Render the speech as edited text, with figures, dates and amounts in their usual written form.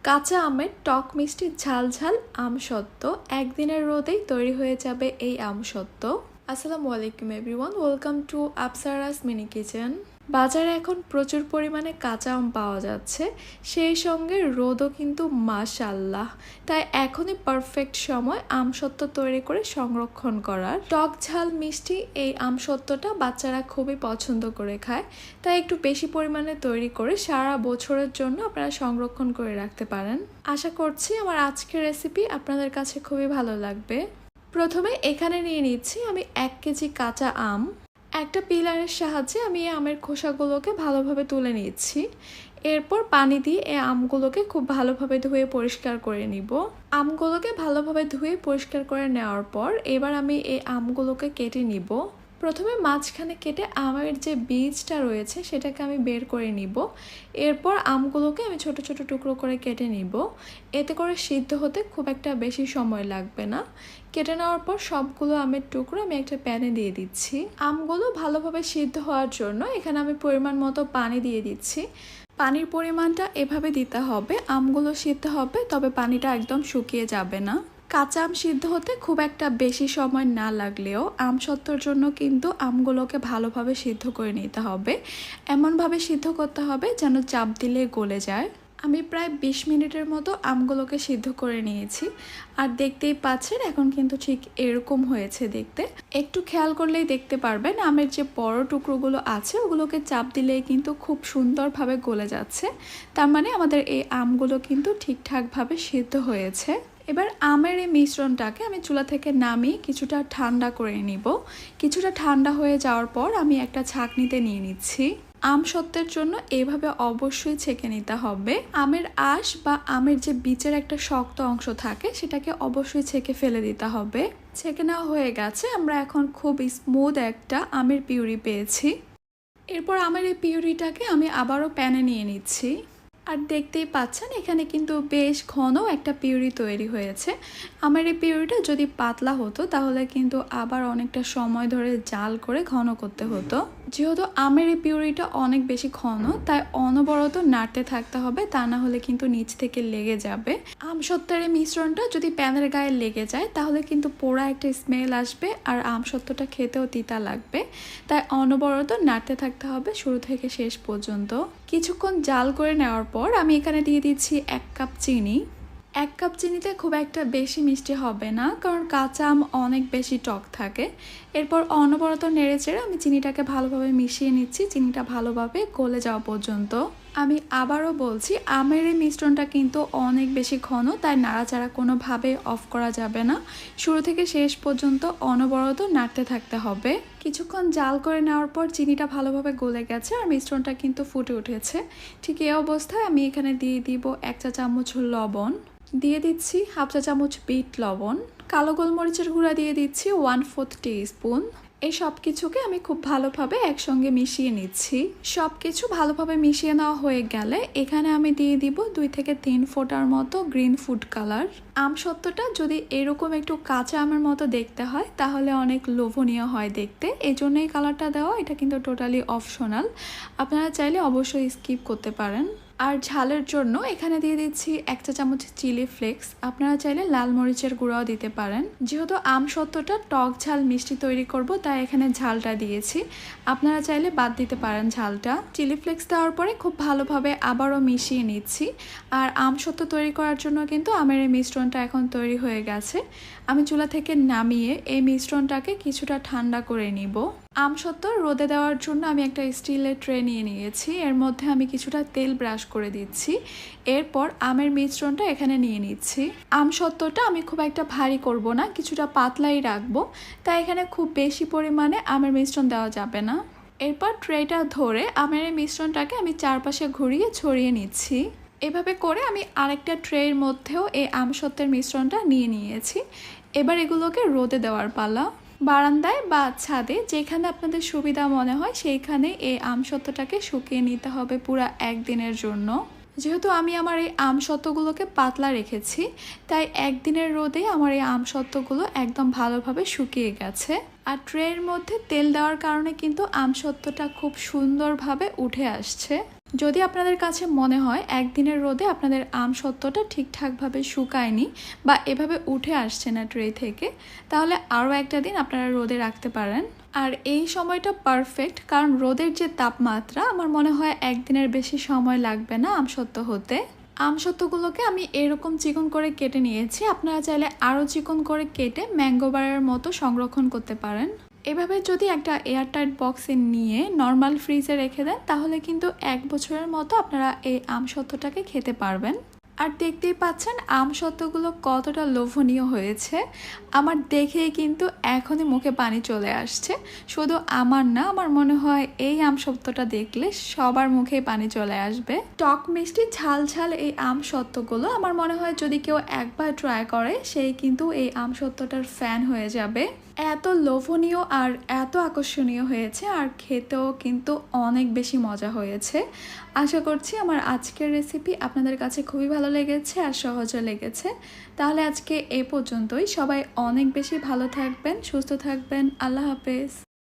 কাঁচা আমের টক মিষ্টি ঝাল ঝাল আমসত্ত্ব একদিনের রোদেই তৈরি হয়ে যাবে এই আমসত্ত্ব। আসসালামু আলাইকুম everyone, welcome to Afsara's mini kitchen. বাজারে এখন প্রচুর পরিমাণে কাঁচা আম পাওয়া যাচ্ছে, সেই সঙ্গে রোদও কিন্তু মাশাআল্লাহ। তাই এখনই পারফেক্ট সময় আমসত্ত্ব তৈরি করে সংরক্ষণ করার। টক ঝাল মিষ্টি এই আমসত্ত্বটা বাচ্চারা খুবই পছন্দ করে খায়, তাই একটু বেশি পরিমাণে তৈরি করে সারা বছরের জন্য আপনারা সংরক্ষণ করে রাখতে পারেন। আশা করছি আমার আজকের রেসিপি আপনাদের কাছে খুবই ভালো লাগবে। প্রথমে এখানে নিয়ে নিচ্ছি আমি 1 কেজি কাঁচা আম। একটা পিলারের সাহায্যে আমি এই আমের খোসাগুলোকে ভালোভাবে তুলে নিচ্ছি। এরপর পানি দিয়ে এই আমগুলোকে খুব ভালোভাবে ধুয়ে পরিষ্কার করে নিব। আমগুলোকে ভালোভাবে ধুয়ে পরিষ্কার করে নেওয়ার পর এবার আমি এই আমগুলোকে কেটে নিব। প্রথমে মাঝখানে কেটে আমের যে বীজটা রয়েছে সেটাকে আমি বের করে নিব। এরপর আমগুলোকে আমি ছোট ছোট টুকরো করে কেটে নিব। এতে করে সিদ্ধ হতে খুব একটা বেশি সময় লাগবে না। কেটে নেওয়ার পর সবগুলো আমের টুকরো আমি একটা প্যানে দিয়ে দিচ্ছি। আমগুলো ভালোভাবে সিদ্ধ হওয়ার জন্য এখানে আমি পরিমাণ মতো পানি দিয়ে দিচ্ছি। পানির পরিমাণটা এভাবে দিতে হবে, আমগুলো সিদ্ধ হবে তবে পানিটা একদম শুকিয়ে যাবে না। কাঁচা আম সিদ্ধ হতে খুব একটা বেশি সময় না লাগলেও আমসত্ত্বর জন্য কিন্তু আমগুলোকে ভালোভাবে সিদ্ধ করে নিতে হবে। এমনভাবে সিদ্ধ করতে হবে যেন চাপ দিলে গলে যায়। আমি প্রায় 20 মিনিটের মতো আমগুলোকে সিদ্ধ করে নিয়েছি, আর দেখতেই পাচ্ছেন এখন কিন্তু ঠিক এরকম হয়েছে দেখতে। একটু খেয়াল করলেই দেখতে পারবেন আমের যে বড় টুকরোগুলো আছে ওগুলোকে চাপ দিলেই কিন্তু খুব সুন্দরভাবে গলে যাচ্ছে। তার মানে আমাদের এই আমগুলো কিন্তু ঠিকঠাকভাবে সিদ্ধ হয়েছে। এবার আমের এই মিশ্রণটাকে আমি চুলা থেকে নামিয়ে কিছুটা ঠান্ডা করে নিব। কিছুটা ঠান্ডা হয়ে যাওয়ার পর আমি একটা ছাঁকনিতে নিয়ে নিচ্ছি। আমসত্ত্বের জন্য এইভাবে অবশ্যই ছেঁকে নিতে হবে। আমের আঁশ বা আমের যে বীজের একটা শক্ত অংশ থাকে সেটাকে অবশ্যই ছেঁকে ফেলে দিতে হবে। ছেঁকে নেওয়া হয়ে গেছে, আমরা এখন খুব স্মুথ একটা আমের পিউরি পেয়েছি। এরপর আমের এই পিউরিটাকে আমি আবারও প্যানে নিয়ে নিচ্ছি। আর দেখতেই পাচ্ছেন এখানে কিন্তু বেশ ঘন একটা পিউরি তৈরি হয়েছে। আমার এই পিউরিটা যদি পাতলা হতো তাহলে কিন্তু আবার অনেকটা সময় ধরে জাল করে ঘন করতে হতো। যেহেতু আমের এই পিউরিটা অনেক বেশি ঘন, তাই অনবরত নাড়তে থাকতে হবে, তা না হলে কিন্তু নিচ থেকে লেগে যাবে। আমসত্ত্বের এই মিশ্রণটা যদি প্যানের গায়ে লেগে যায় তাহলে কিন্তু পোড়া একটা স্মেল আসবে, আর আমসত্ত্বটা খেতেও তিতা লাগবে। তাই অনবরত নাড়তে থাকতে হবে শুরু থেকে শেষ পর্যন্ত। কিছুক্ষণ জাল করে নেওয়ার পর আমি এখানে দিয়ে দিচ্ছি 1 কাপ চিনি। 1 কাপ চিনিতে খুব একটা বেশি মিষ্টি হবে না, কারণ কাঁচা আম অনেক বেশি টক থাকে। এরপর অনবরত নেড়েচেড়ে আমি চিনিটাকে ভালোভাবে মিশিয়ে নিচ্ছি, চিনিটা ভালোভাবে গলে যাওয়া পর্যন্ত। আমি আবারও বলছি আমের এই মিশ্রণটা কিন্তু অনেক বেশি ঘন, তাই নাড়াচাড়া কোনোভাবে অফ করা যাবে না। শুরু থেকে শেষ পর্যন্ত অনবরত নাড়তে থাকতে হবে। কিছুক্ষণ জাল করে নেওয়ার পর চিনিটা ভালোভাবে গলে গেছে আর মিশ্রণটা কিন্তু ফুটে উঠেছে। ঠিক এই অবস্থায় আমি এখানে দিয়ে দিব 1 চা চামচ লবণ, দিয়ে দিচ্ছি 1/2 চা চামচ বিট লবণ, কালো গোলমরিচের গুঁড়া দিয়ে দিচ্ছি 1/4 টিস্পুন। এই সব কিছুকে আমি খুব ভালোভাবে একসঙ্গে মিশিয়ে নিচ্ছি। সব কিছু ভালোভাবে মিশিয়ে নেওয়া হয়ে গেলে এখানে আমি দিয়ে দিব 2 থেকে 3 ফোঁটার মতো গ্রিন ফুড কালার। আমসত্ত্বটা যদি এরকম একটু কাঁচা আমের মতো দেখতে হয় তাহলে অনেক লোভনীয় হয় দেখতে, এই জন্য এই কালারটা দেওয়া। এটা কিন্তু টোটালি অপশনাল, আপনারা চাইলে অবশ্যই স্কিপ করতে পারেন। আর ঝালের জন্য এখানে দিয়ে দিচ্ছি 1 চা চামচ চিলি ফ্লেক্স, আপনারা চাইলে লাল মরিচের গুঁড়াও দিতে পারেন। যেহেতু আমসত্ত্বটা টক ঝাল মিষ্টি তৈরি করব তাই এখানে ঝালটা দিয়েছি, আপনারা চাইলে বাদ দিতে পারেন ঝালটা। চিলি ফ্লেক্স দেওয়ার পরে খুব ভালোভাবে আবারও মিশিয়ে নিচ্ছি। আর আমসত্ত্ব তৈরি করার জন্য কিন্তু আমের এই মিশ্রণটা এখন তৈরি হয়ে গেছে। আমি চুলা থেকে নামিয়ে এই মিশ্রণটাকে কিছুটা ঠান্ডা করে নিব। আমসত্ত্ব রোদে দেওয়ার জন্য আমি একটা স্টিলের ট্রে নিয়ে নিয়েছি, এর মধ্যে আমি কিছুটা তেল ব্রাশ করে দিচ্ছি। এরপর আমের মিশ্রণটা এখানে নিয়ে নিচ্ছি। আমসত্ত্বটা আমি খুব একটা ভারী করব না, কিছুটা পাতলাই রাখবো, তাই এখানে খুব বেশি পরিমাণে আমের মিশ্রণ দেওয়া যাবে না। এরপর ট্রেটা ধরে আমের এই মিশ্রণটাকে আমি চারপাশে ঘুরিয়ে ছড়িয়ে নিচ্ছি। এভাবে করে আমি আরেকটা ট্রের মধ্যেও এই আমসত্ত্বের মিশ্রণটা নিয়ে নিয়েছি। এবার এগুলোকে রোদে দেওয়ার পালা। বারান্দায় বা ছাদে যেখানে আপনাদের সুবিধা মনে হয় সেইখানে এই আমসত্ত্বটাকে শুকিয়ে নিতে হবে পুরো 1 দিনের জন্য। যেহেতু আমি আমার এই আমসত্ত্বগুলোকে পাতলা রেখেছি তাই 1 দিনের রোদে আমার এই আমসত্ত্বগুলো একদম ভালোভাবে শুকিয়ে গেছে। আর ট্রের মধ্যে তেল দেওয়ার কারণে কিন্তু আমসত্ত্বটা খুব সুন্দরভাবে উঠে আসছে। যদি আপনাদের কাছে মনে হয় একদিনের রোদে আপনাদের আমসত্ত্বটা ঠিকঠাকভাবে শুকায়নি বা এভাবে উঠে আসছে না ট্রে থেকে, তাহলে আরও একটা দিন আপনারা রোদে রাখতে পারেন। আর এই সময়টা পারফেক্ট, কারণ রোদের যে তাপমাত্রা, আমার মনে হয় একদিনের বেশি সময় লাগবে না আমসত্ত্ব হতে। আমসত্ত্বগুলোকে আমি এরকম চিকন করে কেটে নিয়েছি। আপনারা চাইলে আরও চিকন করে কেটে ম্যাঙ্গো বারের মতো সংরক্ষণ করতে পারেন। এভাবে যদি একটা এয়ারটাইট বক্সে নিয়ে নর্মাল ফ্রিজে রেখে দেন, তাহলে কিন্তু 1 বছরের মতো আপনারা এই আমসত্ত্বটাকে খেতে পারবেন। আর দেখতেই পাচ্ছেন আমসত্ত্বগুলো কতটা লোভনীয় হয়েছে। আমার দেখেই কিন্তু এখনই মুখে পানি চলে আসছে। শুধু আমার না, আমার মনে হয় এই আমসত্ত্বটা দেখলে সবার মুখেই পানি চলে আসবে। টক মিষ্টি ঝাল ঝাল এই আমসত্ত্বগুলো আমার মনে হয় যদি কেউ একবার ট্রাই করে, সেই কিন্তু এই আমসত্ত্বটার ফ্যান হয়ে যাবে। এত লোভনীয় আর এত আকর্ষণীয় হয়েছে, আর খেতেও কিন্তু অনেক বেশি মজা হয়েছে। আশা করছি আমার আজকের রেসিপি আপনাদের কাছে খুবই ভালো লেগেছে আর সহজও লেগেছে। তাহলে আজকে এ পর্যন্তই। সবাই অনেক বেশি ভালো থাকবেন, সুস্থ থাকবেন। আল্লাহ হাফেজ।